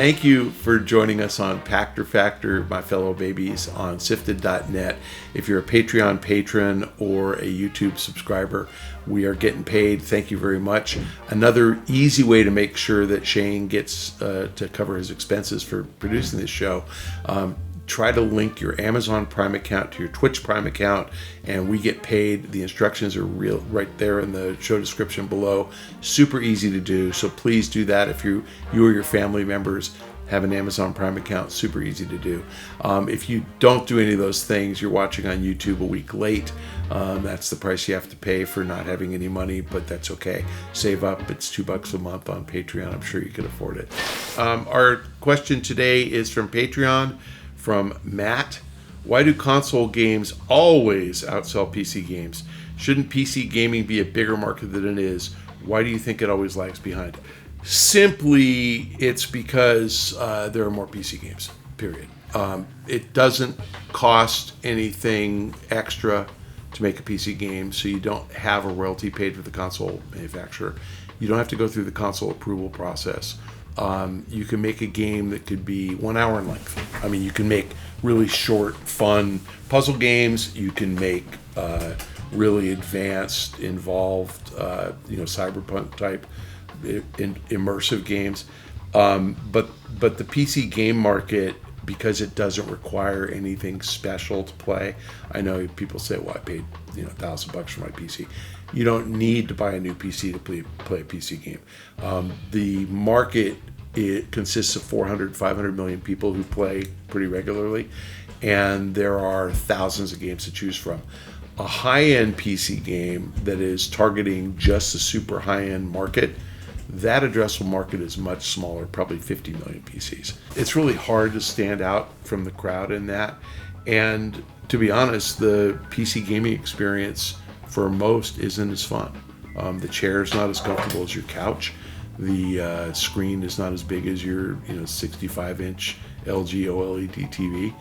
Thank you for joining us on Pachter Factor, my fellow babies, on SIFTD.net. If you're a Patreon patron or a YouTube subscriber, we are getting paid. Thank you very much. Another easy way to make sure that Shane gets to cover his expenses for producing this show, try to link your Amazon Prime account to your Twitch Prime account, and we get paid. The instructions are right there in the show description below. Super easy to do, so please do that. If you or your family members have an Amazon Prime account, super easy to do. If you don't do any of those things, you're watching on YouTube a week late. That's the price you have to pay for not having any money, but that's okay. Save up. It's $2 a month on Patreon. I'm sure you can afford it. Our question today is from Patreon, from Matt. Why do console games always outsell PC games? Shouldn't PC gaming be a bigger market than it is? Why do you think it always lags behind? Simply, it's because there are more PC games, period. It doesn't cost anything extra to make a PC game, so you don't have a royalty paid to the console manufacturer. You don't have to go through the console approval process. You can make a game that could be 1 hour in length. I mean, you can make really short, fun puzzle games. You can make really advanced, involved, cyberpunk type immersive games. But the PC game market, because it doesn't require anything special to play. I know people say, well, I paid $1,000 for my PC. You don't need to buy a new PC to play a PC game. The market, it consists of 400, 500 million people who play pretty regularly, and there are thousands of games to choose from. A high-end PC game that is targeting just the super high-end market, that addressable market is much smaller, probably 50 million PCs. It's really hard to stand out from the crowd in that. And to be honest, the PC gaming experience for most isn't as fun. The chair is not as comfortable as your couch. The screen is not as big as your 65-inch LG OLED TV.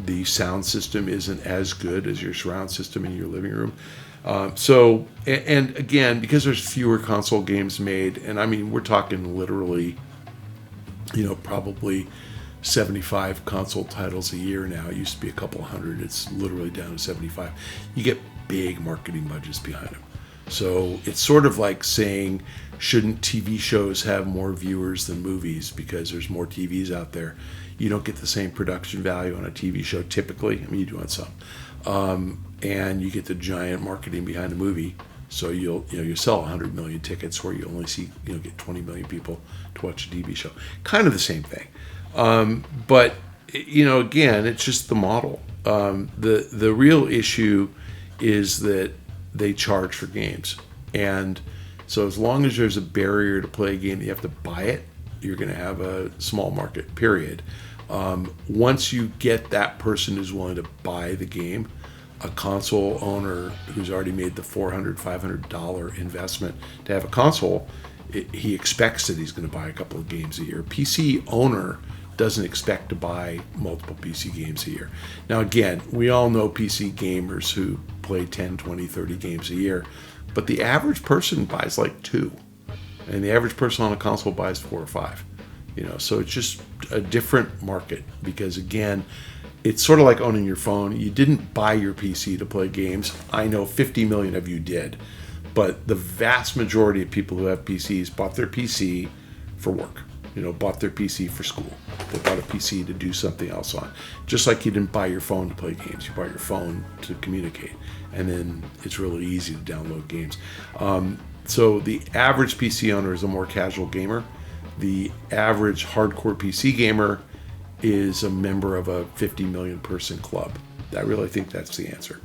The sound system isn't as good as your surround system in your living room. And again, because there's fewer console games made, and I mean, we're talking literally, probably 75 console titles a year now. It used to be a couple hundred. It's literally down to 75. You get big marketing budgets behind them. So it's sort of like saying, shouldn't TV shows have more viewers than movies because there's more TVs out there? You don't get the same production value on a TV show typically. I mean, you do on some. And you get the giant marketing behind a movie. So you'll sell 100 million tickets where you only get 20 million people to watch a TV show. Kind of the same thing. But again, it's just the model. The real issue is that they charge for games. And so as long as there's a barrier to play a game, you have to buy it, you're going to have a small market, period. Once you get that person who's willing to buy the game, a console owner who's already made the $400, $500 investment to have a console, he expects that he's going to buy a couple of games a year. A PC owner doesn't expect to buy multiple PC games a year. Now again, we all know PC gamers who play 10, 20, 30 games a year, but the average person buys like 2, and the average person on a console buys 4 or 5. So it's just a different market, because again, it's sort of like owning your phone. You didn't buy your PC to play games. I know 50 million of you did, but the vast majority of people who have PCs bought their PC for work. Bought their PC for school. They bought a PC to do something else on. Just like you didn't buy your phone to play games. You bought your phone to communicate. And then it's really easy to download games. So the average PC owner is a more casual gamer. The average hardcore PC gamer is a member of a 50 million person club. I really think that's the answer.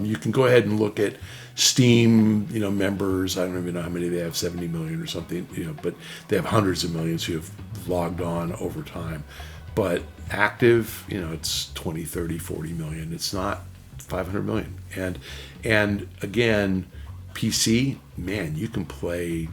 You can go ahead and look at Steam, members. I don't even know how many they have, 70 million or something, but they have hundreds of millions who have logged on over time. But active, it's 20, 30, 40 million. It's not 500 million. And again, PC, man, you can play,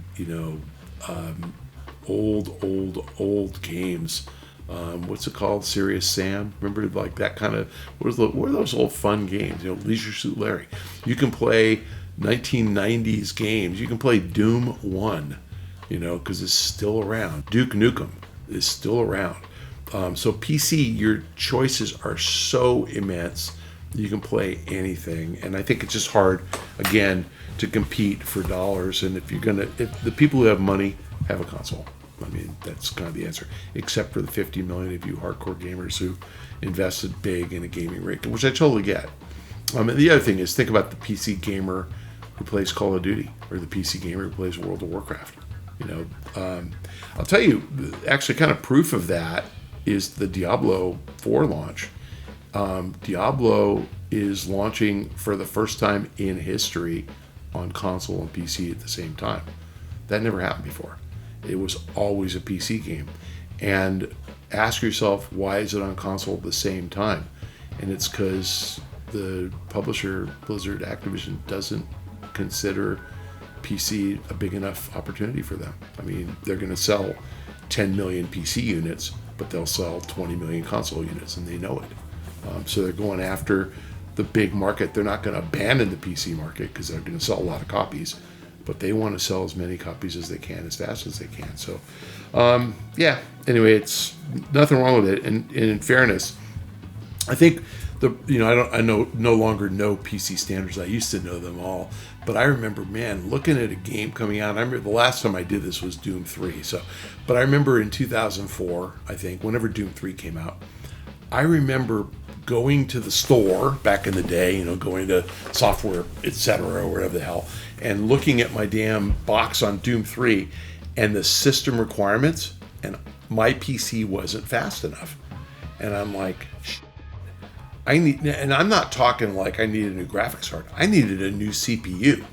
old games. What's it called? Serious Sam? Remember, like that kind of, what are those old fun games? Leisure Suit Larry. You can play 1990s games. You can play Doom 1, because it's still around. Duke Nukem. is still around. So PC, your choices are so immense. You can play anything, and I think it's just hard, again, to compete for dollars. And if the people who have money have a console, I mean, that's kind of the answer. Except for the 50 million of you hardcore gamers who invested big in a gaming rig, which I totally get. And the other thing is, think about the PC gamer who plays Call of Duty, or the PC gamer who plays World of Warcraft. I'll tell you, actually, kind of proof of that is the Diablo 4 launch. Diablo is launching for the first time in history on console and PC at the same time. That never happened before. It was always a PC game. And ask yourself, why is it on console at the same time? And it's because the publisher, Blizzard Activision, doesn't consider PC a big enough opportunity for them. I mean, they're going to sell 10 million PC units, but they'll sell 20 million console units, and they know it. So they're going after the big market. They're not going to abandon the PC market because they're going to sell a lot of copies, but they want to sell as many copies as they can, as fast as they can. So, anyway, it's nothing wrong with it. And in fairness, I think I no longer know PC standards. I used to know them all, but I remember, man, looking at a game coming out. I remember the last time I did this was Doom 3. But I remember in 2004, I think, whenever Doom 3 came out, I remember going to the store back in the day, going to Software, etc., or whatever the hell, and looking at my damn box on Doom 3 and the system requirements, and my PC wasn't fast enough. And I'm like, and I'm not talking like I needed a new graphics card. I needed a new CPU.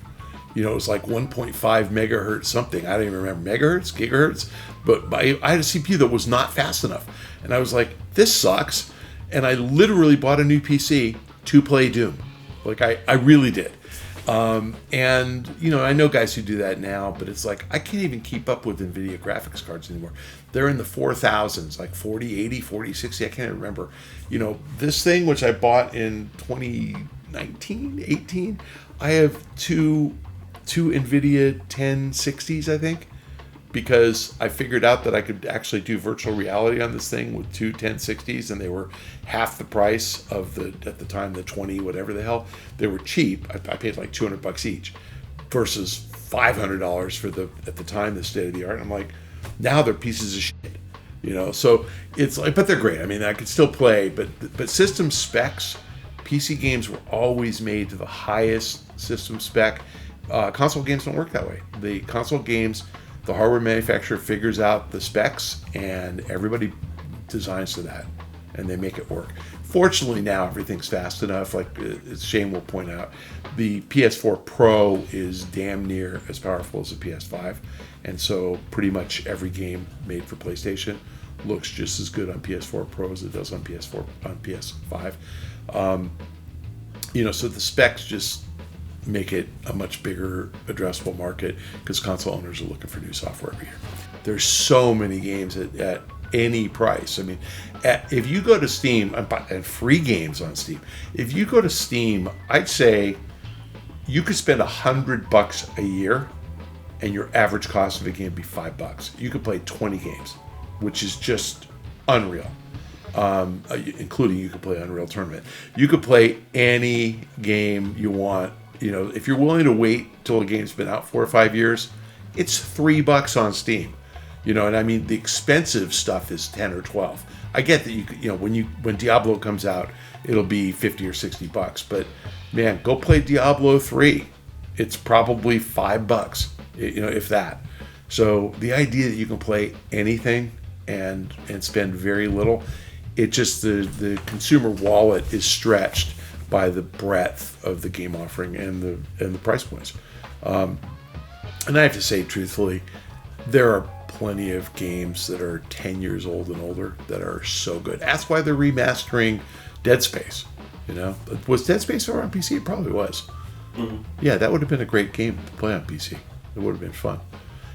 It was like 1.5 megahertz something. I don't even remember megahertz, gigahertz. But I had a CPU that was not fast enough. And I was like, this sucks. And I literally bought a new PC to play Doom. Like, I really did. And, I know guys who do that now, but it's like, I can't even keep up with NVIDIA graphics cards anymore. They're in the 4,000s, like 4080, 4060, I can't even remember. This thing, which I bought in 2019, 18, I have two NVIDIA 1060s, I think, because I figured out that I could actually do virtual reality on this thing with two 1060s, and they were half the price of at the time, the 20, whatever the hell. They were cheap. I paid like $200 each versus $500 for at the time, the state of the art. I'm like, now they're pieces of shit, so it's like, but they're great. I mean, I could still play, but system specs, PC games were always made to the highest system spec. Console games don't work that way. The console games, the hardware manufacturer figures out the specs, and everybody designs to that, and they make it work. Fortunately, now everything's fast enough. Like Shane will point out, the PS4 Pro is damn near as powerful as the PS5, and so pretty much every game made for PlayStation looks just as good on PS4 Pro as it does on PS5. So the specs just make it a much bigger addressable market because console owners are looking for new software every year. There's so many games at any price. I mean, if you go to Steam, and free games on Steam, if you go to Steam, I'd say you could spend $100 a year and your average cost of a game would be $5. You could play 20 games, which is just unreal. Including you could play Unreal Tournament. You could play any game you want. If you're willing to wait till a game's been out 4 or 5 years, it's $3 on Steam. And I mean, the expensive stuff is 10 or 12. I get that when Diablo comes out, it'll be 50 or $60. But man, go play Diablo 3. It's probably $5, if that. So the idea that you can play anything and spend very little, it just the consumer wallet is stretched by the breadth of the game offering and the price points. And I have to say, truthfully, there are plenty of games that are 10 years old and older that are so good. That's why they're remastering Dead Space. Was Dead Space ever on PC? It probably was. Mm-hmm. Yeah, that would have been a great game to play on PC. It would have been fun.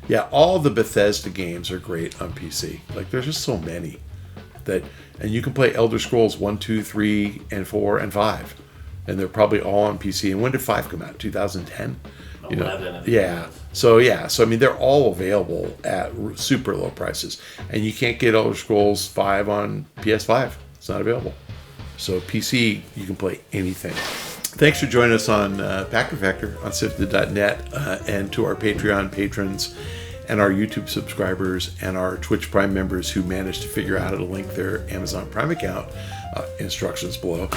Yeah, all the Bethesda games are great on PC. Like, there's just so many and you can play Elder Scrolls 1, 2, 3, and 4, and 5. And they're probably all on PC. And when did 5 come out? 2010? Yeah. So I mean, they're all available at super low prices, and you can't get Elder Scrolls 5 on PS5. It's not available. So PC, you can play anything. Thanks for joining us on Pachter Factor on SIFTD.net, and to our Patreon patrons and our YouTube subscribers and our Twitch Prime members who managed to figure out how to link their Amazon Prime account. Instructions below.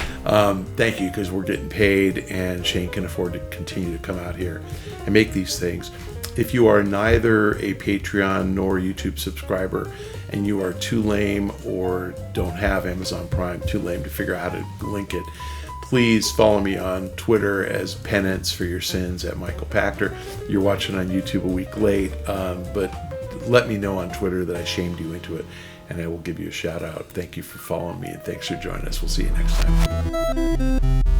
Thank you, because we're getting paid and Shane can afford to continue to come out here and make these things. If you are neither a Patreon nor YouTube subscriber and you are too lame or don't have Amazon Prime, too lame to figure out how to link it, please follow me on Twitter as penance for your sins at Michael Pachter. You're watching on YouTube a week late, but let me know on Twitter that I shamed you into it, and I will give you a shout out. Thank you for following me, and thanks for joining us. We'll see you next time.